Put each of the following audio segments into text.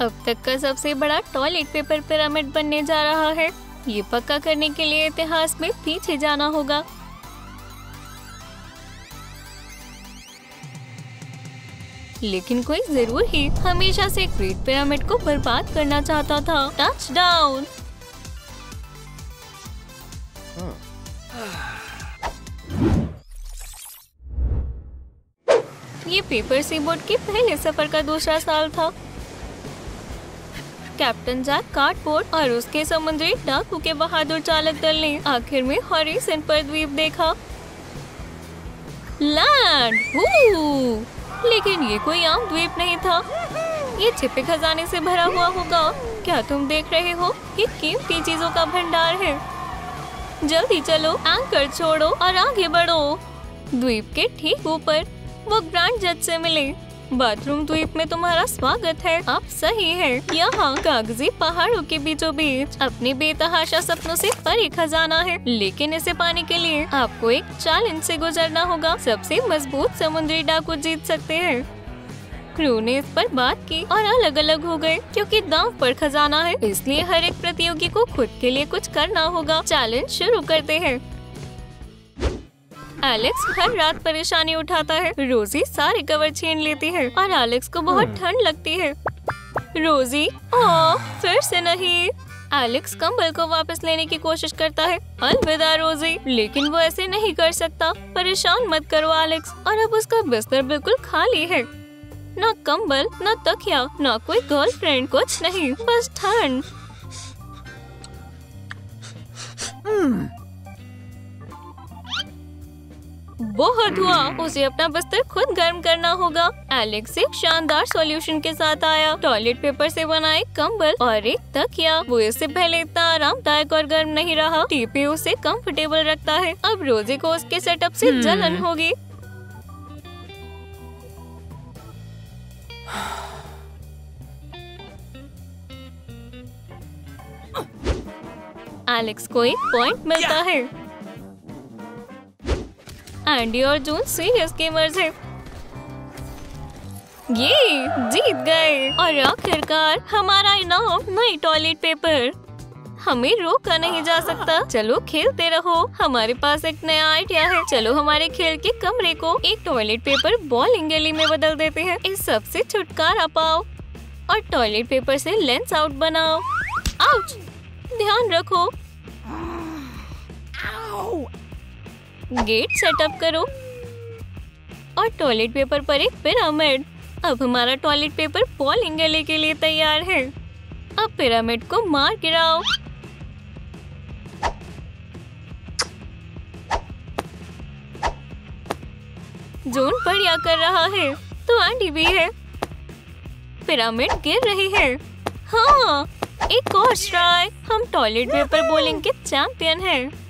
अब तक का सबसे बड़ा टॉयलेट पेपर पिरामिड बनने जा रहा है। ये पक्का करने के लिए इतिहास में पीछे जाना होगा। लेकिन कोई जरूर ही हमेशा से ग्रेट पिरामिड को बर्बाद करना चाहता था। टचडाउन। ये पेपर सी बोट के पहले सफर का दूसरा साल था। कैप्टन जैक कार्डबोर्ड और उसके समुद्री डाकू के बहादुर चालक दल ने आखिर में हॉरिसन पर द्वीप देखा। लैंड! लेकिन ये कोई आम द्वीप नहीं था। ये छिपे खजाने से भरा हुआ होगा। क्या तुम देख रहे हो? ये कीमती चीजों का भंडार है। जल्दी चलो, एंकर छोड़ो और आगे बढ़ो। द्वीप के ठीक ऊपर वो ग्रैंड जज से मिले। बाथरूम द्वीप में तुम्हारा स्वागत है। आप सही हैं। यहाँ कागजी पहाड़ों के बीचों बीच अपने बेतहाशा सपनों से परे खजाना है। लेकिन इसे पाने के लिए आपको एक चैलेंज से गुजरना होगा। सबसे मजबूत समुद्री डाकू जीत सकते हैं। क्रू ने इस पर बात की और अलग अलग हो गए। क्योंकि दांव पर खजाना है, इसलिए हर एक प्रतियोगी को खुद के लिए कुछ करना होगा। चैलेंज शुरू करते हैं। एलेक्स हर रात परेशानी उठाता है। रोजी सारे कवर छीन लेती है और एलेक्स को बहुत ठंड लगती है। रोजी, फिर से नहीं। एलेक्स कंबल को वापस लेने की कोशिश करता है। अलविदा रोजी। लेकिन वो ऐसे नहीं कर सकता। परेशान मत करो एलेक्स। और अब उसका बिस्तर बिल्कुल खाली है। ना कंबल, ना तकिया, ना कोई गर्लफ्रेंड, कुछ नहीं, बस ठंड। बहुत हुआ। उसे अपना बिस्तर खुद गर्म करना होगा। एलेक्स एक शानदार सॉल्यूशन के साथ आया। टॉयलेट पेपर से बना एक कंबल और एक तकिया। वो इससे पहले इतना आरामदायक और गर्म नहीं रहा। टीपी उसे कंफर्टेबल रखता है। अब रोजी को उसके सेटअप से जलन होगी। एलेक्स को एक पॉइंट मिलता है। एंडी और जून सीरियस गेमर्स हैं। ये जीत गए और आखिरकार हमारा इनाम नई टॉयलेट पेपर। हमें रोका नहीं जा सकता। चलो खेलते रहो। हमारे पास एक नया आइडिया है। चलो हमारे खेल के कमरे को एक टॉयलेट पेपर बॉलिंग गली में बदल देते हैं। इस सब से छुटकारा पाओ और टॉयलेट पेपर से लेंस आउट बनाओ। आउच! ध्यान रखो। गेट सेटअप करो और टॉयलेट पेपर पर एक पिरामिड। अब हमारा टॉयलेट पेपर बॉलिंग गली के लिए तैयार है। अब पिरामिड को मार गिराओ। जून बढ़िया कर रहा है, तो एंडी भी है। पिरामिड गिर रही है। हाँ, एक और ट्राई। हम टॉयलेट पेपर बॉलिंग के चैंपियन हैं।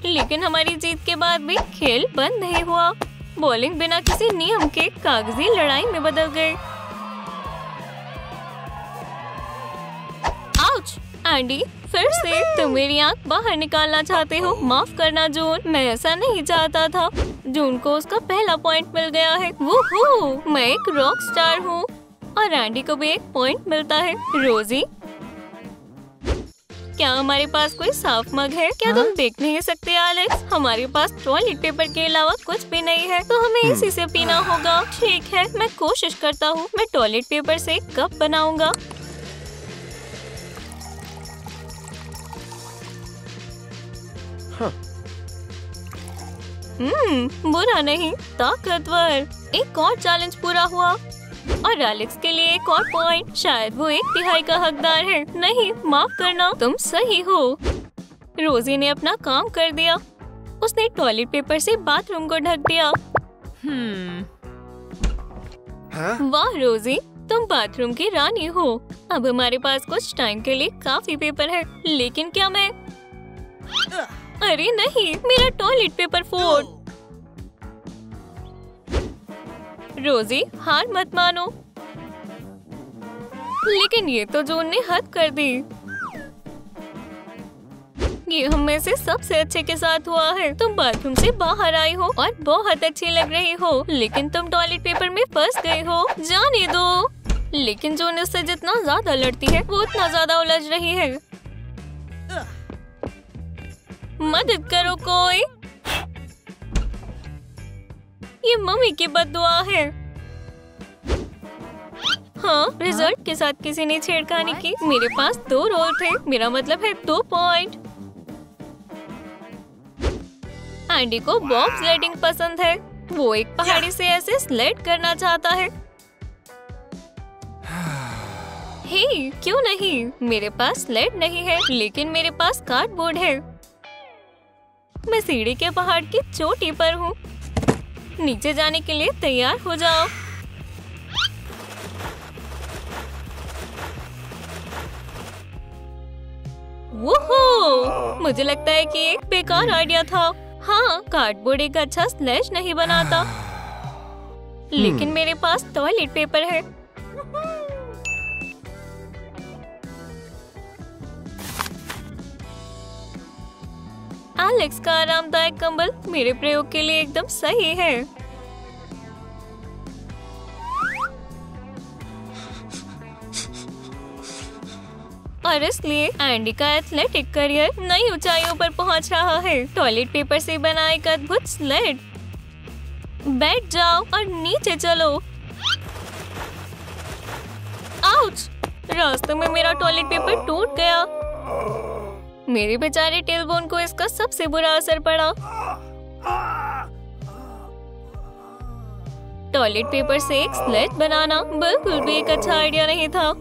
लेकिन हमारी जीत के बाद भी खेल बंद नहीं हुआ। बॉलिंग बिना किसी नियम के कागजी लड़ाई में बदल गए। आउच! एंडी, फिर से तुम मेरी आंख बाहर निकालना चाहते हो। माफ करना जून, मैं ऐसा नहीं चाहता था। जून को उसका पहला पॉइंट मिल गया है। वूहू! मैं एक रॉक स्टार हूँ। और एंडी को भी एक पॉइंट मिलता है। रोजी, क्या हमारे पास कोई साफ मग है? क्या तुम देख नहीं सकते एलेक्स? हमारे पास टॉयलेट पेपर के अलावा कुछ भी नहीं है, तो हमें इसी से पीना होगा। ठीक है, मैं कोशिश करता हूँ। मैं टॉयलेट पेपर से एक कप बनाऊंगा। बुरा नहीं, ताकतवर। एक और चैलेंज पूरा हुआ और एलेक्स के लिए एक और पॉइंट। शायद वो 1/3 का हकदार है। नहीं, माफ करना, तुम सही हो। रोजी ने अपना काम कर दिया। उसने टॉयलेट पेपर से बाथरूम को ढक दिया। वाह रोजी, तुम बाथरूम की रानी हो। अब हमारे पास कुछ टाइम के लिए काफी पेपर है। लेकिन क्या मैं... अरे नहीं, मेरा टॉयलेट पेपर फोड़। रोजी, हार मत मानो। लेकिन ये तो जून ने हद कर दी। ये हम में से सबसे अच्छे के साथ हुआ है। तुम बाथरूम से बाहर आई हो और बहुत अच्छी लग रही हो। लेकिन तुम टॉयलेट पेपर में फंस गई हो। जाने दो। लेकिन जून इससे जितना ज्यादा लड़ती है वो उतना ज्यादा उलझ रही है। मदद करो कोई। ये मम्मी की बद्दुआ है। हाँ, रिजल्ट के साथ किसी ने छेड़खानी की। मेरे पास 2 रोल थे, मेरा मतलब है 2 पॉइंट। एंडी को बॉब स्लेडिंग पसंद है। वो एक पहाड़ी से ऐसे स्लेड करना चाहता है। हे, क्यों नहीं? मेरे पास स्लेड नहीं है, लेकिन मेरे पास कार्डबोर्ड है। मैं सीढ़ी के पहाड़ की चोटी पर हूँ। नीचे जाने के लिए तैयार हो जाओ। वोहो! मुझे लगता है कि एक बेकार आइडिया था। हाँ, कार्डबोर्ड एक अच्छा स्लेज नहीं बनाता, लेकिन मेरे पास टॉयलेट पेपर है। एलेक्स का आरामदायक कंबल मेरे प्रयोग के लिए एकदम सही है। और इसलिए एंडी का एथलेटिक करियर नई ऊंचाइयों पर पहुंच रहा है। टॉयलेट पेपर से बना एक अद्भुत स्लेड। बैठ जाओ और नीचे चलो। आउच! रास्ते में मेरा टॉयलेट पेपर टूट गया। मेरे बेचारे टेलबोन को इसका सबसे बुरा असर पड़ा। टॉयलेट पेपर से एक स्लेज बनाना बिल्कुल भी एक अच्छा आइडिया नहीं था।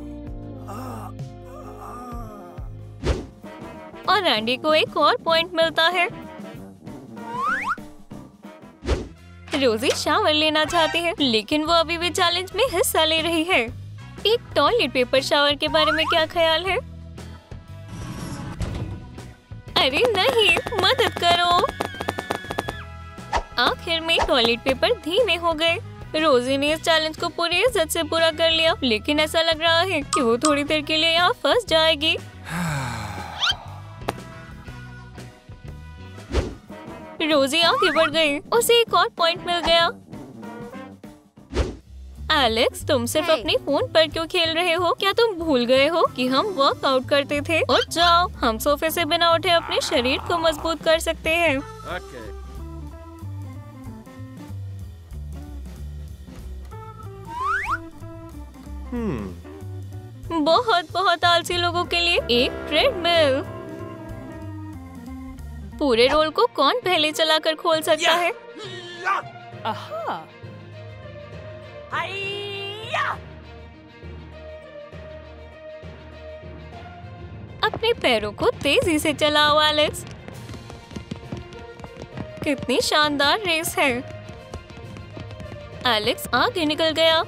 और एंडी को एक और पॉइंट मिलता है। रोजी शावर लेना चाहती है, लेकिन वो अभी भी चैलेंज में हिस्सा ले रही है। एक टॉयलेट पेपर शावर के बारे में क्या ख्याल है? अरे नहीं, मदद करो। आखिर में टॉयलेट पेपर धीमे हो गए। रोजी ने इस चैलेंज को पूरी इज्जत से पूरा कर लिया, लेकिन ऐसा लग रहा है कि वो थोड़ी देर के लिए यहाँ फंस जाएगी। रोजी आगे बढ़ गई। उसे एक और पॉइंट मिल गया। एलेक्स, तुम सिर्फ अपने फोन पर क्यों खेल रहे हो? क्या तुम भूल गए हो कि हम वर्कआउट करते थे? उठ जाओ, हम सोफे से बिना उठे अपने शरीर को मजबूत कर सकते हैं। बहुत बहुत आलसी लोगों के लिए एक ट्रेडमिल। पूरे रोल को कौन पहले चलाकर खोल सकता है? अपने पैरों को तेजी से चलाओ एलेक्स। कितनी शानदार रेस है। एलेक्स आगे निकल गया।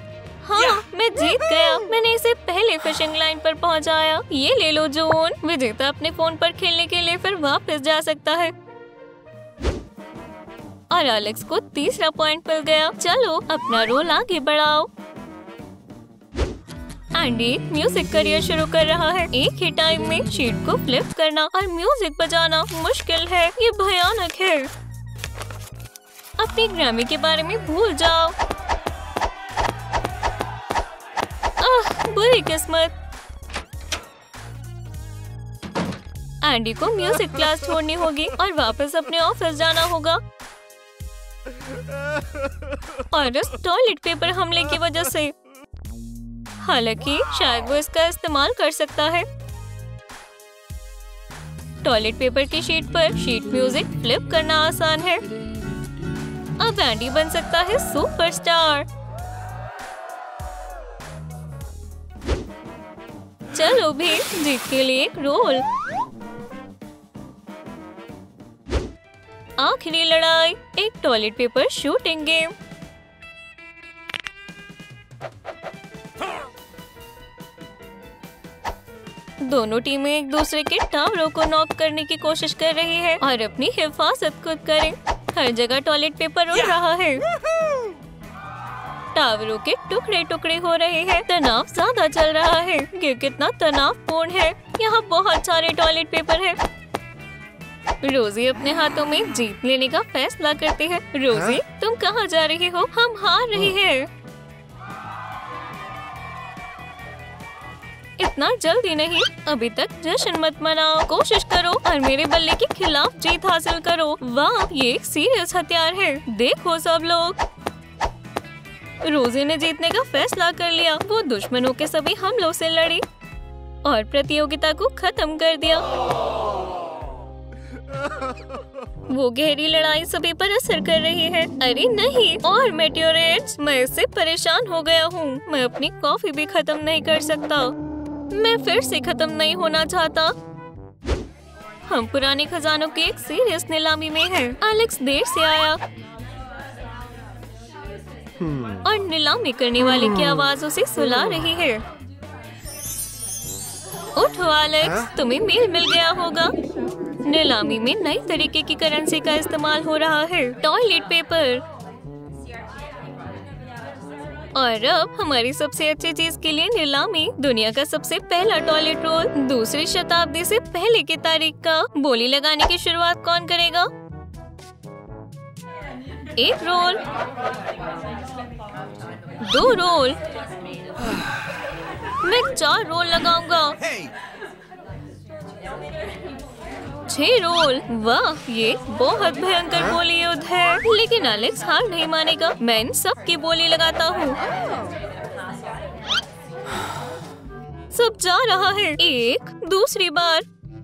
हाँ, मैं जीत गया। मैंने इसे पहले फिशिंग लाइन पर पहुंचाया। ये ले लो जून। विजेता अपने फोन पर खेलने के लिए फिर वापस जा सकता है। और एलेक्स को तीसरा पॉइंट मिल गया। चलो अपना रोल आगे बढ़ाओ। एंडी म्यूजिक करियर शुरू कर रहा है। एक ही टाइम में शीट को फ्लिप करना और म्यूजिक बजाना मुश्किल है। ये भयानक है। अपनी ग्रैमी के बारे में भूल जाओ। बुरी किस्मत। एंडी को म्यूजिक क्लास छोड़नी होगी और वापस अपने ऑफिस जाना होगा। और इस टॉयलेट पेपर हमले की वजह से। हालांकि शायद वो इसका इस्तेमाल कर सकता है। टॉयलेट पेपर की शीट पर शीट म्यूजिक फ्लिप करना आसान है। अब एंडी बन सकता है सुपरस्टार। चलो भी, जीत के लिए एक रोल। आखिरी लड़ाई, एक टॉयलेट पेपर शूटिंग गेम। दोनों टीमें एक दूसरे के टावरों को नॉक करने की कोशिश कर रही है और अपनी हिफाजत खुद करें। हर जगह टॉयलेट पेपर उड़ रहा है। टावरों के टुकड़े टुकड़े हो रहे हैं। तनाव ज्यादा चल रहा है। ये कितना तनावपूर्ण है। यहाँ बहुत सारे टॉयलेट पेपर हैं। रोजी अपने हाथों में जीत लेने का फैसला करती है। रोजी, तुम कहाँ जा रही हो? हम हार रहे हैं। इतना जल्दी नहीं, अभी तक जश्न मत मनाओ। कोशिश करो और मेरे बल्ले के खिलाफ जीत हासिल करो। वाह, ये एक सीरियस हथियार है। देखो सब लोग, रोजी ने जीतने का फैसला कर लिया। वो दुश्मनों के सभी हमलों से लड़ी और प्रतियोगिता को खत्म कर दिया। वो गहरी लड़ाई सभी पर असर कर रही है। अरे नहीं, और मेटेओराइट्स, मैं इससे परेशान हो गया हूँ। मैं अपनी कॉफी भी खत्म नहीं कर सकता। मैं फिर से खत्म नहीं होना चाहता। हम पुराने खजानों की एक सीरियस नीलामी में हैं। एलेक्स देर से आया और नीलामी करने वाले की आवाज उसे सुला रही है। उठो एलेक्स, तुम्हें मेल मिल गया होगा। नीलामी में नई तरीके की करेंसी का इस्तेमाल हो रहा है, टॉयलेट पेपर। और अब हमारी सबसे अच्छी चीज के लिए नीलामी। दुनिया का सबसे पहला टॉयलेट रोल, दूसरी शताब्दी से पहले की तारीख का। बोली लगाने की शुरुआत कौन करेगा? एक रोल, 2 रोल, मैं 4 रोल लगाऊंगा। 6 रोल। वाह, ये बहुत भयंकर बोली युद्ध है। लेकिन एलेक्स हार नहीं मानेगा। मैं इन सब की बोली लगाता हूँ। सब जा रहा है। एक, दूसरी बार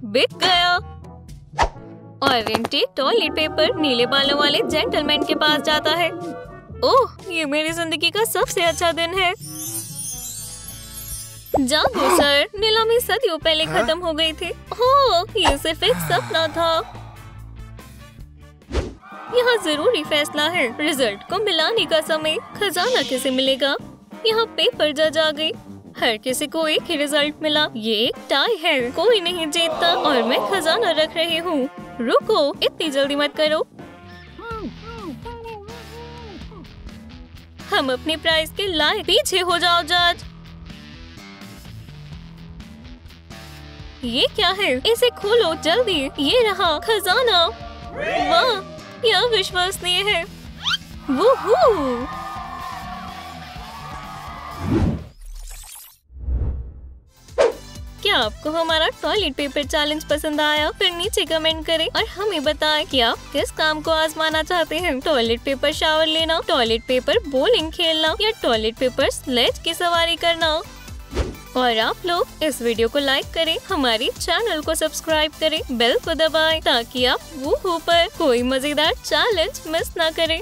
बिक गया। और इंटेक टॉयलेट पेपर नीले बालों वाले जेंटलमैन के पास जाता है। ओह, ये मेरी जिंदगी का सबसे अच्छा दिन है। जागो सर, नीलामी सदियों पहले खत्म हो गई थी। ओह, ये सिर्फ एक सपना था। यहाँ जरूरी फैसला है, रिजल्ट को मिलाने का समय। खजाना किसे मिलेगा? यहाँ पेपर जज आ गई। हर किसी को एक ही रिजल्ट मिला। ये एक टाई है, कोई नहीं जीतता और मैं खजाना रख रही हूँ। रुको, इतनी जल्दी मत करो। हम अपनी प्राइज के लायक। पीछे हो जाओ जज। ये क्या है? इसे खोलो जल्दी। ये रहा खजाना। वाह, यह अविश्वसनीय है। वूहू! क्या आपको हमारा टॉयलेट पेपर चैलेंज पसंद आया? फिर नीचे कमेंट करें और हमें बताएं कि आप किस काम को आजमाना चाहते हैं। टॉयलेट पेपर शावर लेना, टॉयलेट पेपर बोलिंग खेलना या टॉयलेट पेपर स्लेज की सवारी करना। और आप लोग इस वीडियो को लाइक करें, हमारी चैनल को सब्सक्राइब करें, बेल को दबाएं ताकि आप वूहू पर कोई मजेदार चैलेंज मिस ना करें।